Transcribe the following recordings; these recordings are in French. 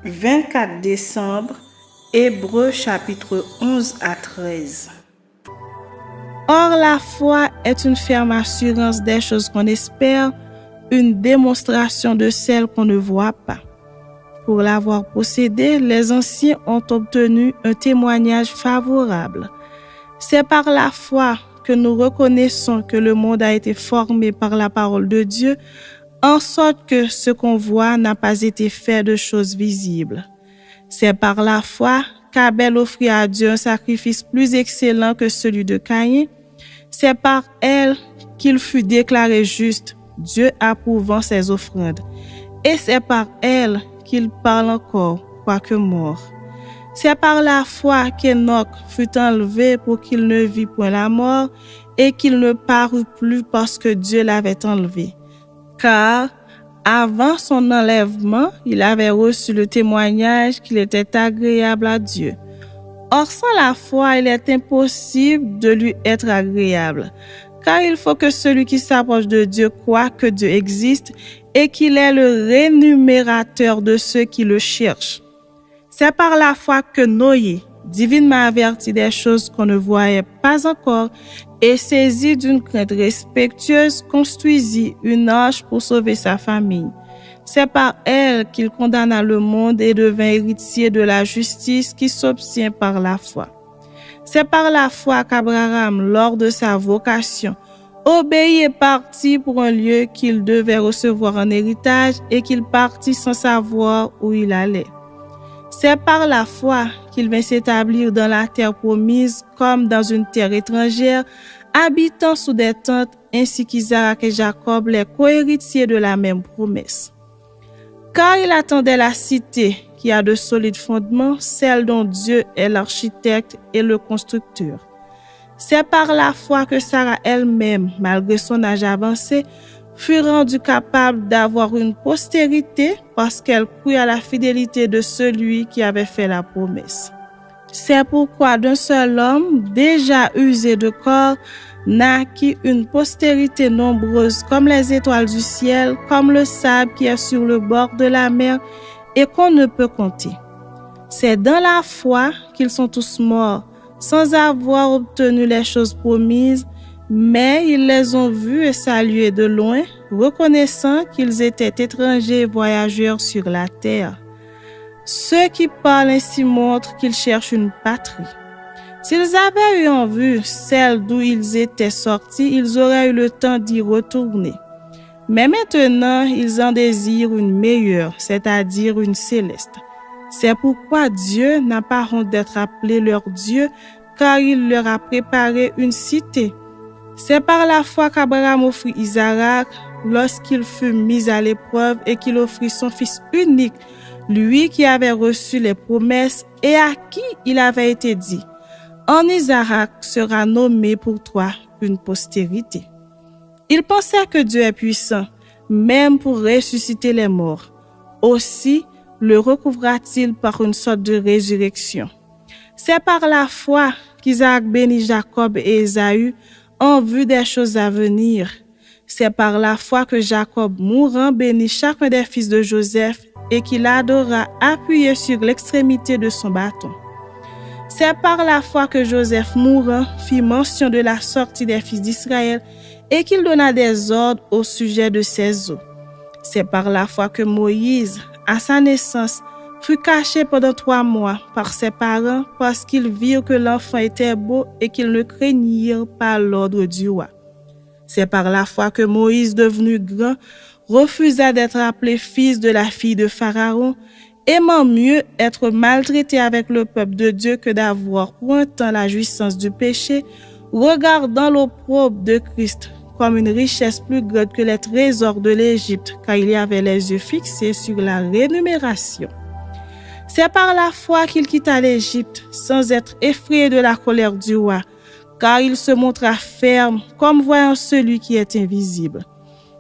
24 décembre, Hébreux chapitre 11 à 13. Or, la foi est une ferme assurance des choses qu'on espère, une démonstration de celles qu'on ne voit pas. Pour l'avoir possédée, les anciens ont obtenu un témoignage favorable. C'est par la foi que nous reconnaissons que le monde a été formé par la parole de Dieu, en sorte que ce qu'on voit n'a pas été fait de choses visibles. C'est par la foi qu'Abel offrit à Dieu un sacrifice plus excellent que celui de Caïn. C'est par elle qu'il fut déclaré juste, Dieu approuvant ses offrandes. Et c'est par elle qu'il parle encore, quoique mort. C'est par la foi qu'Enoch fut enlevé pour qu'il ne vît point la mort et qu'il ne parut plus parce que Dieu l'avait enlevé. Car avant son enlèvement, il avait reçu le témoignage qu'il était agréable à Dieu. Or, sans la foi, il est impossible de lui être agréable, car il faut que celui qui s'approche de Dieu croie que Dieu existe et qu'il est le rémunérateur de ceux qui le cherchent. C'est par la foi que Noé, divinement averti des choses qu'on ne voyait pas encore, et saisi d'une crainte respectueuse, construisit une arche pour sauver sa famille. C'est par elle qu'il condamna le monde et devint héritier de la justice qui s'obtient par la foi. C'est par la foi qu'Abraham, lors de sa vocation, obéit et partit pour un lieu qu'il devait recevoir en héritage et qu'il partit sans savoir où il allait. C'est par la foi qu'il vint s'établir dans la terre promise comme dans une terre étrangère, habitant sous des tentes, ainsi qu'Isaac et Jacob, les cohéritiers de la même promesse. Car il attendait la cité qui a de solides fondements, celle dont Dieu est l'architecte et le constructeur. C'est par la foi que Sarah elle-même, malgré son âge avancé, fut rendue capable d'avoir une postérité parce qu'elle crut à la fidélité de celui qui avait fait la promesse. C'est pourquoi d'un seul homme, déjà usé de corps, naquit une postérité nombreuse comme les étoiles du ciel, comme le sable qui est sur le bord de la mer et qu'on ne peut compter. C'est dans la foi qu'ils sont tous morts, sans avoir obtenu les choses promises, mais ils les ont vus et salués de loin, reconnaissant qu'ils étaient étrangers et voyageurs sur la terre. Ceux qui parlent ainsi montrent qu'ils cherchent une patrie. S'ils avaient eu en vue celle d'où ils étaient sortis, ils auraient eu le temps d'y retourner. Mais maintenant, ils en désirent une meilleure, c'est-à-dire une céleste. C'est pourquoi Dieu n'a pas honte d'être appelé leur Dieu, car il leur a préparé une cité. C'est par la foi qu'Abraham offrit Isaac lorsqu'il fut mis à l'épreuve et qu'il offrit son fils unique, lui qui avait reçu les promesses et à qui il avait été dit, « En Isaac sera nommé pour toi une postérité. » Il pensait que Dieu est puissant, même pour ressusciter les morts. Aussi le recouvra-t-il par une sorte de résurrection. C'est par la foi qu'Isaac bénit Jacob et Ésaü en vue des choses à venir. C'est par la foi que Jacob, mourant, bénit chacun des fils de Joseph et qu'il adora appuyé sur l'extrémité de son bâton. C'est par la foi que Joseph, mourant, fit mention de la sortie des fils d'Israël et qu'il donna des ordres au sujet de ses os. C'est par la foi que Moïse, à sa naissance, fut caché pendant 3 mois par ses parents parce qu'ils virent que l'enfant était beau et qu'ils ne craignirent pas l'ordre du roi. C'est par la foi que Moïse, devenu grand, refusa d'être appelé fils de la fille de Pharaon, aimant mieux être maltraité avec le peuple de Dieu que d'avoir pour un temps la jouissance du péché, regardant l'opprobre de Christ comme une richesse plus grande que les trésors de l'Égypte, car il y avait les yeux fixés sur la rémunération. C'est par la foi qu'il quitta l'Égypte sans être effrayé de la colère du roi, car il se montra ferme comme voyant celui qui est invisible.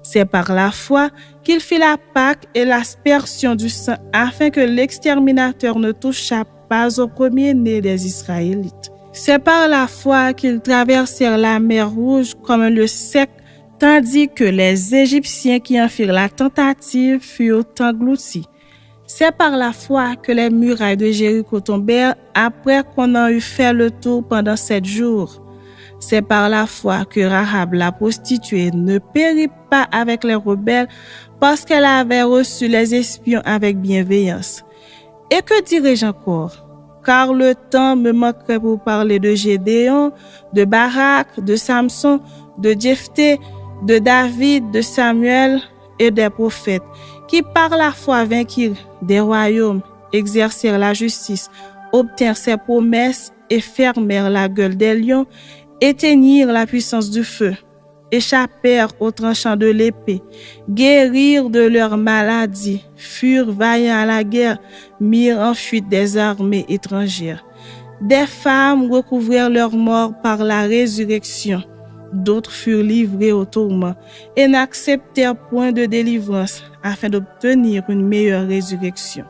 C'est par la foi qu'il fit la Pâque et l'aspersion du sang afin que l'exterminateur ne touchât pas au premier-né des Israélites. C'est par la foi qu'ils traversèrent la mer Rouge comme un lieu sec, tandis que les Égyptiens qui en firent la tentative furent engloutis. C'est par la foi que les murailles de Jéricho tombèrent après qu'on en eut fait le tour pendant 7 jours. C'est par la foi que Rahab la prostituée ne périt pas avec les rebelles parce qu'elle avait reçu les espions avec bienveillance. Et que dirais-je encore? Car le temps me manquerait pour parler de Gédéon, de Barak, de Samson, de Jephthé, de David, de Samuel et des prophètes, qui par la foi vainquirent des royaumes, exercèrent la justice, obtinrent ses promesses et fermèrent la gueule des lions, éteignirent la puissance du feu, échappèrent au tranchant de l'épée, guérirent de leur maladie, furent vaillants à la guerre, mirent en fuite des armées étrangères. Des femmes recouvrirent leur mort par la résurrection. D'autres furent livrés au tourment et n'acceptèrent point de délivrance afin d'obtenir une meilleure résurrection.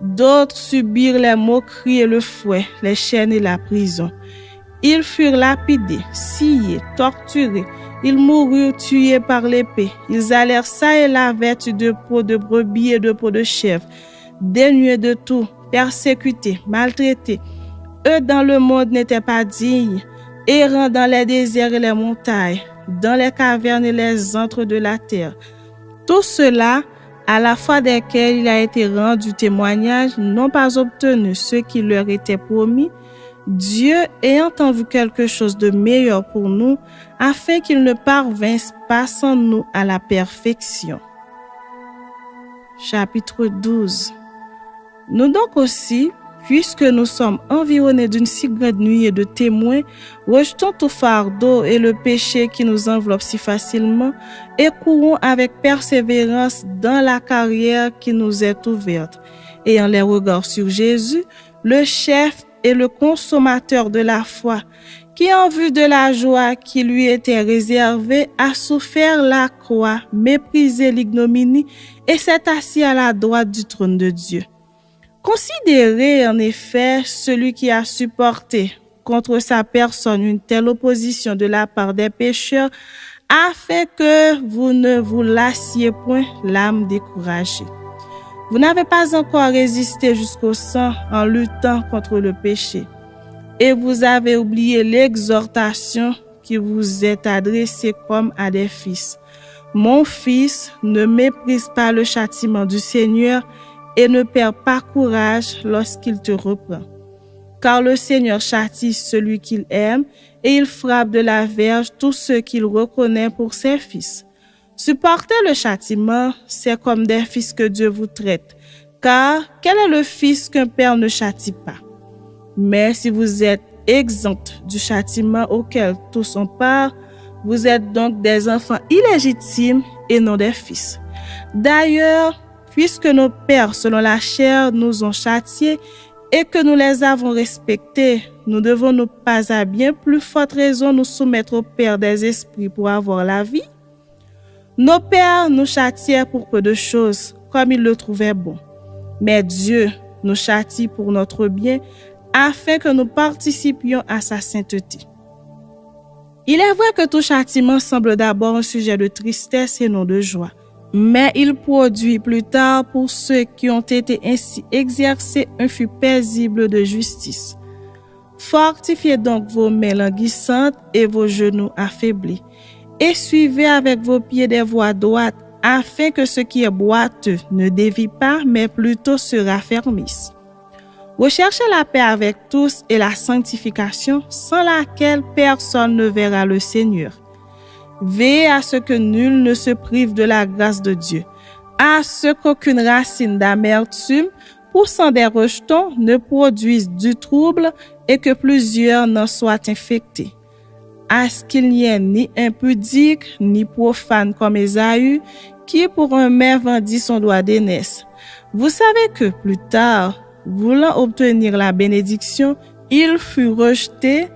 D'autres subirent les moqueries et le fouet, les chaînes et la prison. Ils furent lapidés, sciés, torturés. Ils moururent tués par l'épée. Ils allèrent çà et là vêtus de peau de brebis et de peau de chèvre, dénués de tout, persécutés, maltraités. Eux dans le monde n'étaient pas dignes, errant dans les déserts et les montagnes, dans les cavernes et les antres de la terre. Tout cela, à la foi desquels il a été rendu témoignage, n'ont pas obtenu ce qui leur était promis, Dieu ayant en vue quelque chose de meilleur pour nous, afin qu'ils ne parvinssent pas sans nous à la perfection. Chapitre 12. Nous donc aussi, puisque nous sommes environnés d'une si grande nuée de témoins, rejetons tout fardeau et le péché qui nous enveloppe si facilement et courons avec persévérance dans la carrière qui nous est ouverte, ayant les regards sur Jésus, le chef et le consommateur de la foi, qui en vue de la joie qui lui était réservée a souffert la croix, méprisé l'ignominie et s'est assis à la droite du trône de Dieu. Considérez en effet celui qui a supporté contre sa personne une telle opposition de la part des pécheurs, afin que vous ne vous lassiez point l'âme découragée. Vous n'avez pas encore résisté jusqu'au sang en luttant contre le péché, et vous avez oublié l'exhortation qui vous est adressée comme à des fils. Mon fils, ne méprise pas le châtiment du Seigneur et ne perds pas courage lorsqu'il te reprend. Car le Seigneur châtie celui qu'il aime et il frappe de la verge tous ceux qu'il reconnaît pour ses fils. Supporter le châtiment, c'est comme des fils que Dieu vous traite, car quel est le fils qu'un père ne châtie pas? Mais si vous êtes exempts du châtiment auquel tous ont part, vous êtes donc des enfants illégitimes et non des fils. D'ailleurs, puisque nos pères selon la chair nous ont châtiés et que nous les avons respectés, nous devons nous pas à bien plus forte raison nous soumettre au Père des esprits pour avoir la vie. Nos pères nous châtiaient pour peu de choses, comme ils le trouvaient bon. Mais Dieu nous châtie pour notre bien, afin que nous participions à sa sainteté. Il est vrai que tout châtiment semble d'abord un sujet de tristesse et non de joie, mais il produit plus tard pour ceux qui ont été ainsi exercés un fut paisible de justice. Fortifiez donc vos mains languissantes et vos genoux affaiblis, et suivez avec vos pieds des voies droites, afin que ce qui est boiteux ne dévie pas, mais plutôt se raffermisse. Recherchez la paix avec tous et la sanctification, sans laquelle personne ne verra le Seigneur. Veillez à ce que nul ne se prive de la grâce de Dieu, à ce qu'aucune racine d'amertume, poussant des rejetons, ne produise du trouble et que plusieurs n'en soient infectés. À ce qu'il n'y ait ni impudique, ni profane comme Ésaü, qui pour un mets vendit son doigt d'aînesse. Vous savez que plus tard, voulant obtenir la bénédiction, il fut rejeté,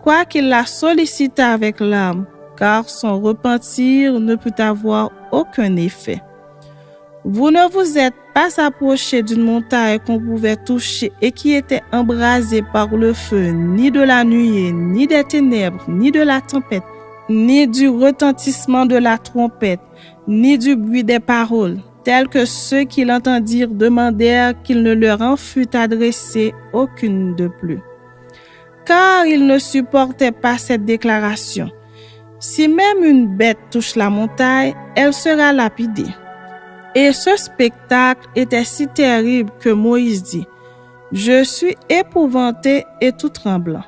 quoiqu'il la sollicita avec larmes, car son repentir ne put avoir aucun effet. Vous ne vous êtes pas approché d'une montagne qu'on pouvait toucher et qui était embrasée par le feu, ni de la nuée, ni des ténèbres, ni de la tempête, ni du retentissement de la trompette, ni du bruit des paroles. tels que ceux qui l'entendirent demandèrent qu'il ne leur en fût adressé aucune de plus. Car ils ne supportaient pas cette déclaration. Si même une bête touche la montagne, elle sera lapidée. Et ce spectacle était si terrible que Moïse dit, « Je suis épouvanté et tout tremblant.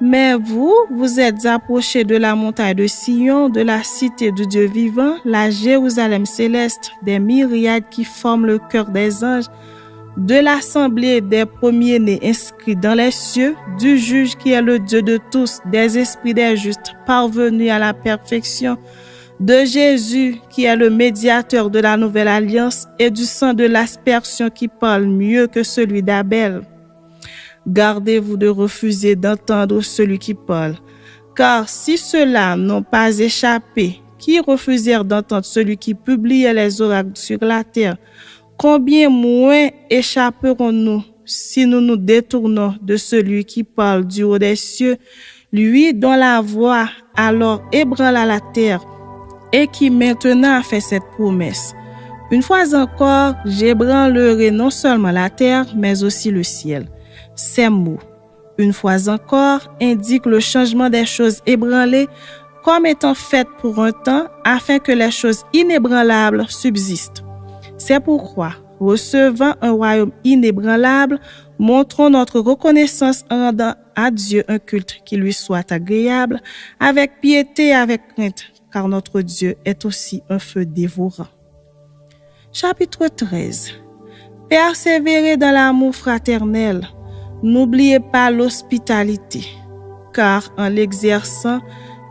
Mais vous, vous êtes approchés de la montagne de Sion, de la cité du Dieu vivant, la Jérusalem céleste, des myriades qui forment le cœur des anges, de l'assemblée des premiers-nés inscrits dans les cieux, du juge qui est le Dieu de tous, des esprits des justes parvenus à la perfection, de Jésus qui est le médiateur de la nouvelle alliance et du sang de l'aspersion qui parle mieux que celui d'Abel. Gardez-vous de refuser d'entendre celui qui parle, car si ceux-là n'ont pas échappé, qui refusèrent d'entendre celui qui publiait les oracles sur la terre, combien moins échapperons-nous si nous nous détournons de celui qui parle du haut des cieux, lui dont la voix alors ébranla la terre et qui maintenant a fait cette promesse. Une fois encore, j'ébranlerai non seulement la terre, mais aussi le ciel. Ces mots, une fois encore, indiquent le changement des choses ébranlées comme étant faites pour un temps afin que les choses inébranlables subsistent. C'est pourquoi, recevant un royaume inébranlable, montrons notre reconnaissance en rendant à Dieu un culte qui lui soit agréable, avec piété et avec crainte, car notre Dieu est aussi un feu dévorant. Chapitre 13. Persévérez dans l'amour fraternel. N'oubliez pas l'hospitalité, car en l'exerçant,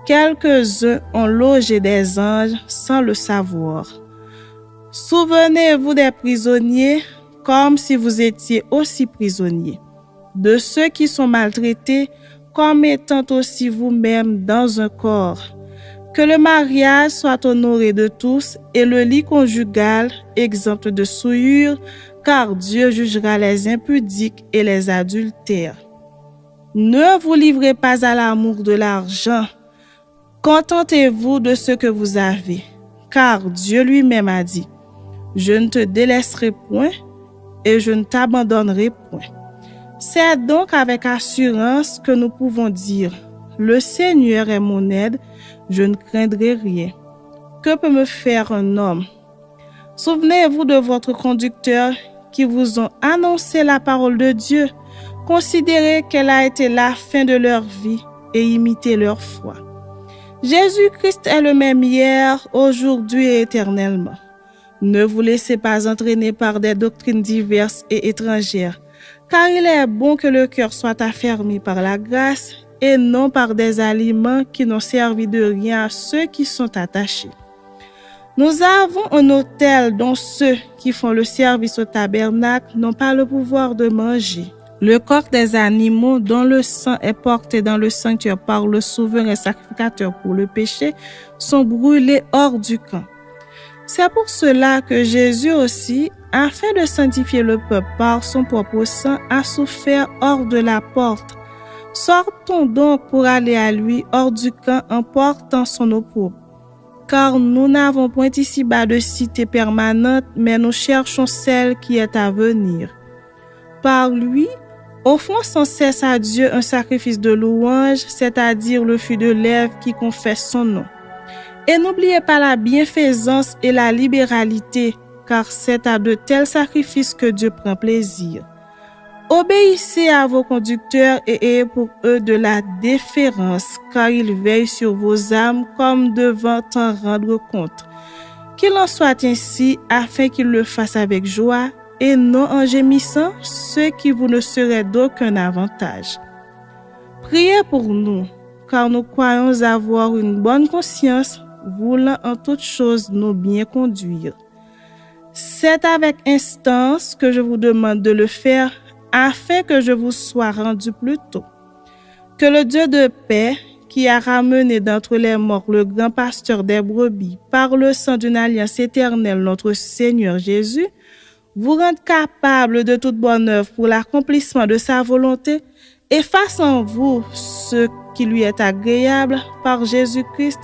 quelques-uns ont logé des anges sans le savoir. Souvenez-vous des prisonniers comme si vous étiez aussi prisonniers, de ceux qui sont maltraités comme étant aussi vous-même dans un corps. Que le mariage soit honoré de tous et le lit conjugal exempt de souillure, car Dieu jugera les impudiques et les adultères. Ne vous livrez pas à l'amour de l'argent. Contentez-vous de ce que vous avez, car Dieu lui-même a dit, « Je ne te délaisserai point et je ne t'abandonnerai point. » C'est donc avec assurance que nous pouvons dire, « Le Seigneur est mon aide, je ne craindrai rien. Que peut me faire un homme? » Souvenez-vous de votre conducteur qui vous ont annoncé la parole de Dieu. Considérez quelle a été la fin de leur vie et imitez leur foi. Jésus-Christ est le même hier, aujourd'hui et éternellement. Ne vous laissez pas entraîner par des doctrines diverses et étrangères, car il est bon que le cœur soit affermi par la grâce et non par des aliments qui n'ont servi de rien à ceux qui sont attachés. Nous avons un autel dont ceux qui font le service au tabernacle n'ont pas le pouvoir de manger. Le corps des animaux dont le sang est porté dans le sanctuaire par le souverain sacrificateur pour le péché sont brûlés hors du camp. C'est pour cela que Jésus aussi, afin de sanctifier le peuple par son propre sang, a souffert hors de la porte. Sortons donc pour aller à lui hors du camp en portant son opprobre. Car nous n'avons point ici-bas de cité permanente, mais nous cherchons celle qui est à venir. Par lui, offrons sans cesse à Dieu un sacrifice de louange, c'est-à-dire le fruit de lèvres qui confesse son nom. Et n'oubliez pas la bienfaisance et la libéralité, car c'est à de tels sacrifices que Dieu prend plaisir. Obéissez à vos conducteurs et ayez pour eux de la déférence, car ils veillent sur vos âmes comme devant en rendre compte. Qu'il en soit ainsi, afin qu'ils le fassent avec joie, et non en gémissant, ce qui vous ne serait d'aucun avantage. Priez pour nous, car nous croyons avoir une bonne conscience, voulant en toutes choses nous bien conduire. C'est avec instance que je vous demande de le faire, afin que je vous sois rendu plus tôt. Que le Dieu de paix, qui a ramené d'entre les morts le grand pasteur des brebis par le sang d'une alliance éternelle, notre Seigneur Jésus, vous rende capable de toute bonne œuvre pour l'accomplissement de sa volonté et fasse en vous ce qui lui est agréable par Jésus-Christ,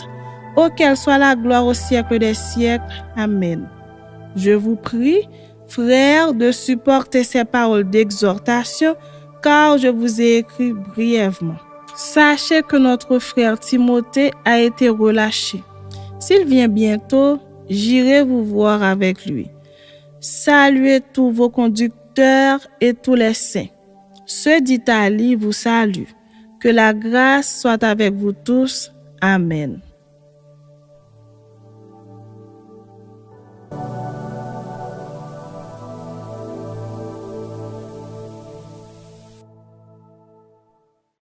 auquel soit la gloire au siècle des siècles. Amen. Je vous prie, frères, de supporter ces paroles d'exhortation, car je vous ai écrit brièvement. Sachez que notre frère Timothée a été relâché. S'il vient bientôt, j'irai vous voir avec lui. Saluez tous vos conducteurs et tous les saints. Ceux d'Italie vous saluent. Que la grâce soit avec vous tous. Amen.